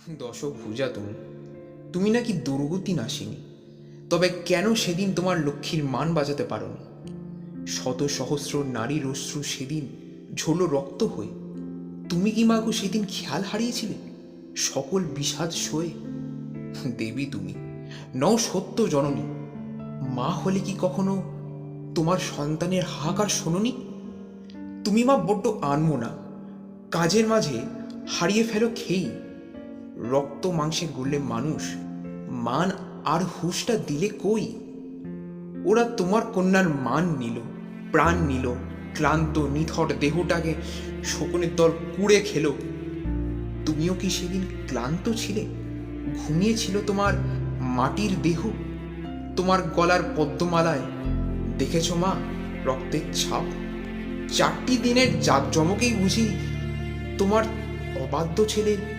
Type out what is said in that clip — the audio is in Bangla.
দশভুজা তুমি, তুমি নাকি দুর্গতি নাশিনী। তবে কেন সেদিন তোমার লক্ষ্মীর মান বাঁচাতে পারোনি? শত সহস্র নারীর অশ্রু সেদিন ঝরল রক্ত হয়ে। তুমি কি মাগো সেদিন খেয়াল হারিয়েছিলে সকল বিষাদ সয়ে? দেবী তুমি, নও সত্য জননী। মা হলে কি কখনো তোমার সন্তানের হাহাকার শোনোনি? তুমি মা বড্ড আনমনা, কাজের মাঝে হারিয়ে ফেলো খেই। রক্ত মাংসে গড়লে মানুষ, মান আর হুঁশটা দিলে কই? ওরা তোমার কন্যার মান নিল, প্রাণ নিল, ক্লান্ত নিথর দেহটাকে শকুনের দল কুড়ে খেলো। তুমিও কি সেদিন ক্লান্ত ছিলে? ঘুমিয়েছিল তোমার মাটির দেহ? তোমার গলার পদ্মমালায় দেখেছ মা রক্তের ছাপ? 4টি দিনের জাঁকজমকেই বুঝি তোমার অবাধ্য ছেলে